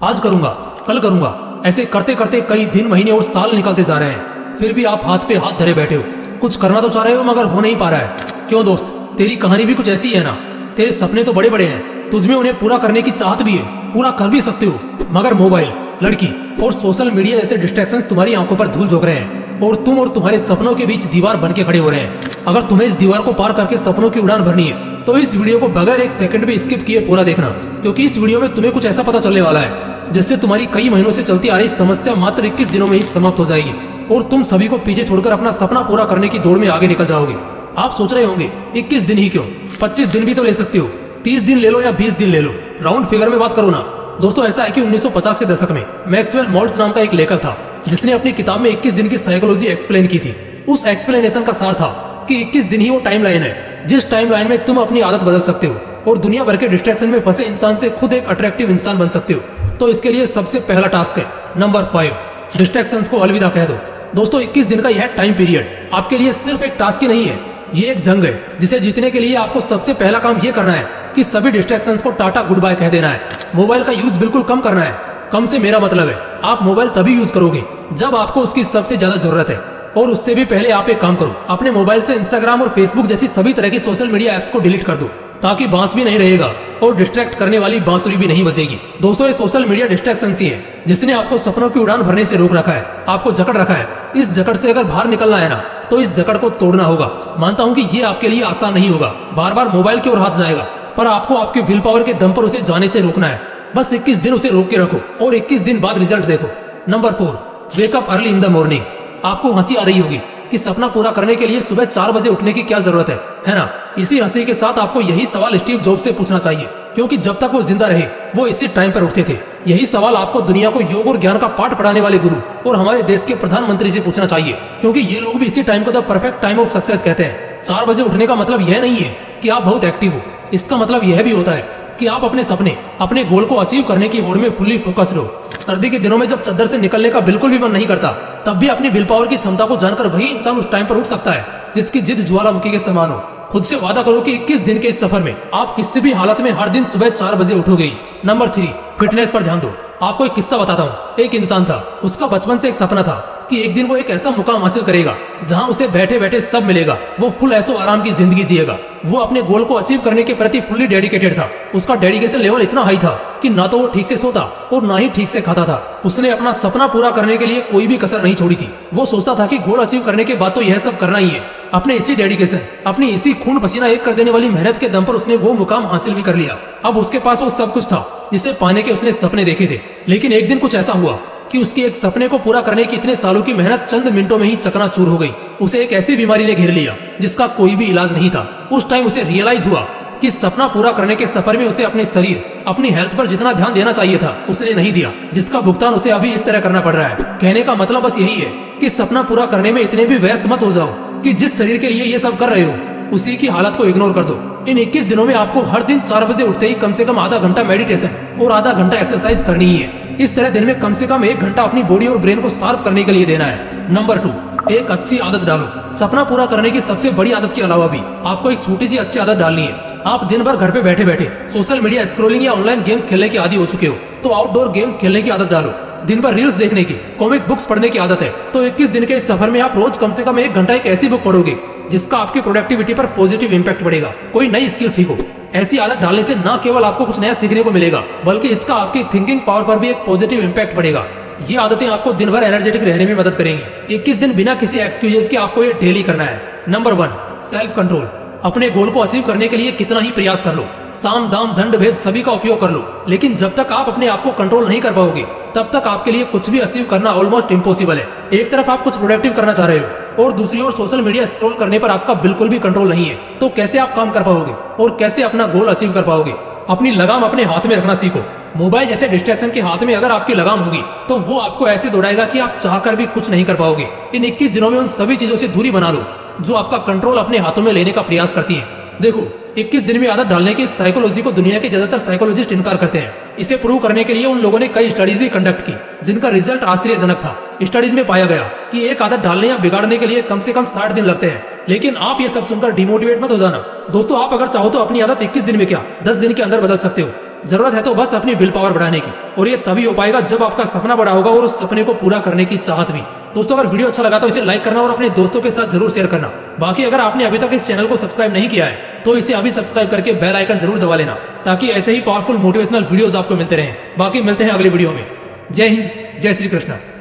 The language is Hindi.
आज करूंगा, कल करूंगा, ऐसे करते करते कई दिन, महीने और साल निकलते जा रहे हैं। फिर भी आप हाथ पे हाथ धरे बैठे हो। कुछ करना तो चाह रहे हो मगर हो नहीं पा रहा है। क्यों दोस्त, तेरी कहानी भी कुछ ऐसी है ना। तेरे सपने तो बड़े बड़े हैं, तुझमें उन्हें पूरा करने की चाहत भी है, पूरा कर भी सकते हो, मगर मोबाइल, लड़की और सोशल मीडिया जैसे डिस्ट्रैक्शंस तुम्हारी आंखों पर धूल झोंक रहे हैं और तुम और तुम्हारे सपनों के बीच दीवार बन के खड़े हो रहे हैं। अगर तुम्हें इस दीवार को पार करके सपनों की उड़ान भरनी है तो इस वीडियो को बगैर एक सेकंड भी स्किप किए पूरा देखना, क्योंकि इस वीडियो में तुम्हें कुछ ऐसा पता चलने वाला है जिससे तुम्हारी कई महीनों से चलती आ रही समस्या मात्र 21 दिनों में ही समाप्त हो जाएगी और तुम सभी को पीछे छोड़कर अपना सपना पूरा करने की दौड़ में आगे निकल जाओगे। आप सोच रहे होंगे 21 दिन ही क्यों, 25 दिन भी तो ले सकते हो, 30 दिन ले लो या 20 दिन ले लो, राउंड फिगर में बात करो ना। दोस्तों ऐसा है कि 1950 के दशक में मैक्सवेल मॉल्ट्ज नाम का एक लेखक था जिसने अपनी किताब में 21 दिन की साइकोलॉजी एक्सप्लेन की थी। उस एक्सप्लेनेशन का सार था कि 21 दिन ही वो टाइम लाइन है जिस टाइम लाइन में तुम अपनी आदत बदल सकते हो और दुनिया भर के डिस्ट्रैक्शन में फंसे इंसान से खुद एक अट्रैक्टिव इंसान बन सकते हो। तो इसके लिए सबसे पहला टास्क है नंबर 5, डिस्ट्रैक्शंस को अलविदा कह दो। दोस्तों 21 दिन का यह टाइम पीरियड आपके लिए सिर्फ एक टास्क ही नहीं है, ये एक जंग है जिसे जीतने के लिए आपको सबसे पहला काम ये करना है कि सभी डिस्ट्रैक्शंस को टाटा गुड बाय कह देना है। मोबाइल का यूज बिल्कुल कम करना है। कम से मेरा मतलब है आप मोबाइल तभी यूज करोगे जब आपको उसकी सबसे ज्यादा जरूरत है, और उससे भी पहले आप एक काम करो, अपने मोबाइल से इंस्टाग्राम और फेसबुक जैसी सभी तरह की सोशल मीडिया एप्स को डिलीट कर दो, ताकि बांस भी नहीं रहेगा और डिस्ट्रैक्ट करने वाली बांसुरी भी नहीं बजेगी। दोस्तों ये सोशल मीडिया डिस्ट्रैक्शन ही है जिसने आपको सपनों की उड़ान भरने से रोक रखा है, आपको जकड़ रखा है। इस जकड़ से अगर बाहर निकलना है ना तो इस जकड़ को तोड़ना होगा। मानता हूँ कि ये आपके लिए आसान नहीं होगा, बार बार मोबाइल की ओर हाथ जाएगा, पर आपको आपके विल पावर के दम पर उसे जाने से रोकना है। बस 21 दिन उसे रोक के रखो और 21 दिन बाद रिजल्ट देखो। Number 4, wake up early in the morning. आपको हंसी आ रही होगी कि सपना पूरा करने के लिए सुबह 4 बजे उठने की क्या जरूरत है ना। इसी हंसी के साथ आपको यही सवाल स्टीव जॉब्स से पूछना चाहिए, क्योंकि जब तक वो जिंदा रहे वो इसी टाइम पर उठते थे। यही सवाल आपको दुनिया को योग और ज्ञान का पाठ पढ़ाने वाले गुरु और हमारे देश के प्रधानमंत्री से पूछना चाहिए, क्योंकि ये लोग भी इसी टाइम को the perfect time of success कहते हैं। 4 बजे उठने का मतलब यह नहीं है कि आप बहुत एक्टिव हो, इसका मतलब यह भी होता है कि आप अपने सपने, अपने गोल को अचीव करने की होड़ में फुल्ली फोकस रहो। सर्दी के दिनों में जब चद्दर से निकलने का बिल्कुल भी मन नहीं करता, तब भी अपनी विल पावर की क्षमता को जानकर वही इंसान उस टाइम पर उठ सकता है जिसकी जिद ज्वालामुखी के समान हो। खुद से वादा करो कि 21 दिन के इस सफर में आप किसी भी हालत में हर दिन सुबह 4 बजे उठोगे। नंबर 3, फिटनेस पर ध्यान दो। आपको एक किस्सा बताता हूँ। एक इंसान था, उसका बचपन से एक सपना था कि एक दिन वो एक ऐसा मुकाम हासिल करेगा जहां उसे बैठे बैठे सब मिलेगा। वो फुल ऐसो आराम की जिंदगी जिएगा। वो अपने गोल को अचीव करने के प्रति फुल्ली डेडिकेटेड था। उसका डेडिकेशन लेवल इतना हाई था कि ना तो वो ठीक से सोता और ना ही ठीक से खाता था। उसने अपना सपना पूरा करने के लिए कोई भी कसर नहीं छोड़ी थी। वो सोचता था कि गोल अचीव करने के बाद तो यह सब करना ही है। अपने इसी डेडिकेशन, अपनी इसी खून पसीना एक कर देने वाली मेहनत के दम पर उसने वो मुकाम हासिल भी कर लिया। अब उसके पास वो सब कुछ था जिसे पाने के उसने सपने देखे थे। लेकिन एक दिन कुछ ऐसा हुआ कि उसके एक सपने को पूरा करने की इतने सालों की मेहनत चंद मिनटों में ही चकनाचूर हो गई। उसे एक ऐसी बीमारी ने घेर लिया जिसका कोई भी इलाज नहीं था। उस टाइम उसे रियलाइज हुआ कि सपना पूरा करने के सफर में उसे अपने शरीर, अपनी हेल्थ पर जितना ध्यान देना चाहिए था उसने नहीं दिया, जिसका भुगतान उसे अभी इस तरह करना पड़ रहा है। कहने का मतलब बस यही है कि सपना पूरा करने में इतने भी व्यस्त मत हो जाओ कि जिस शरीर के लिए ये सब कर रहे हो उसी की हालत को इग्नोर कर दो। इन 21 दिनों में आपको हर दिन 4 बजे उठते ही कम से कम आधा घंटा मेडिटेशन और आधा घंटा एक्सरसाइज करनी ही है। इस तरह दिन में कम से कम 1 घंटा अपनी बॉडी और ब्रेन को शार्प करने के लिए देना है। नंबर 2, एक अच्छी आदत डालो। सपना पूरा करने की सबसे बड़ी आदत के अलावा भी आपको एक छोटी सी अच्छी आदत डालनी है। आप दिन भर घर पे बैठे बैठे सोशल मीडिया स्क्रॉलिंग या ऑनलाइन गेम्स खेलने के आदी हो चुके हो, तो आउटडोर गेम्स खेलने की आदत डालो। दिन भर रील्स देखने की, कॉमिक बुक्स पढ़ने की आदत है, तो 21 दिन के इस सफर में आप रोज कम से कम 1 घंटा एक ऐसी बुक पढ़ोगे जिसका आपकी प्रोडक्टिविटी पर पॉजिटिव इम्पैक्ट पड़ेगा। कोई नई स्किल सीखो। ऐसी आदत डालने से न केवल आपको कुछ नया सीखने को मिलेगा, बल्कि इसका आपकी थिंकिंग पावर पर भी एक पॉजिटिव इम्पैक्ट पड़ेगा। ये आदतें आपको दिन भर एनर्जेटिक रहने में मदद करेंगी। 21 दिन बिना किसी एक्सक्यूजेस के आपको ये डेली करना है। Number 1, self control. अपने गोल को अचीव करने के लिए कितना ही प्रयास कर लो, साम दाम दंड भेद सभी का उपयोग कर लो, लेकिन जब तक आप अपने आप को कंट्रोल नहीं कर पाओगे तब तक आपके लिए कुछ भी अचीव करना ऑलमोस्ट इम्पॉसिबल है। एक तरफ आप कुछ प्रोडक्टिव करना चाह रहे हो और दूसरी ओर सोशल मीडिया स्क्रॉल करने पर आपका बिल्कुल भी कंट्रोल नहीं है, तो कैसे आप काम कर पाओगे और कैसे अपना गोल अचीव कर पाओगे? अपनी लगाम अपने हाथ में रखना सीखो। मोबाइल जैसे डिस्ट्रैक्शन के हाथ में अगर आपकी लगाम होगी तो वो आपको ऐसे दौड़ाएगा कि आप चाहकर भी कुछ नहीं कर पाओगे। इन 21 दिनों में उन सभी चीजों से दूरी बना लो जो आपका कंट्रोल अपने हाथों में लेने का प्रयास करती हैं। देखो 21 दिन में आदत डालने की साइकोलॉजी को दुनिया के ज्यादातर साइकोलॉजिस्ट इनकार करते हैं। इसे प्रूव करने के लिए उन लोगों ने कई स्टडीज भी कंडक्ट की जिनका रिजल्ट आश्चर्यजनक था। स्टडीज में पाया गया कि एक आदत डालने या बिगाड़ने के लिए कम से कम 60 दिन लगते हैं। लेकिन आप ये सब सुनकर डिमोटिवेट मत हो जाना। दोस्तों आप अगर चाहो तो अपनी आदत 21 दिन में क्या 10 दिन के अंदर बदल सकते हो। जरूरत है तो बस अपनी विल पावर बढ़ाने की, और ये तभी हो पाएगा जब आपका सपना बड़ा होगा और उस सपने को पूरा करने की चाहत भी। दोस्तों अगर वीडियो अच्छा लगा तो इसे लाइक करना और अपने दोस्तों के साथ जरूर शेयर करना। बाकी अगर आपने अभी तक इस चैनल को सब्सक्राइब नहीं किया है तो इसे अभी सब्सक्राइब करके बेल आइकन जरूर दबा लेना, ताकि ऐसे ही पावरफुल मोटिवेशनल वीडियोस आपको मिलते रहें। बाकी मिलते हैं अगली वीडियो में। जय हिंद, जय श्री कृष्ण।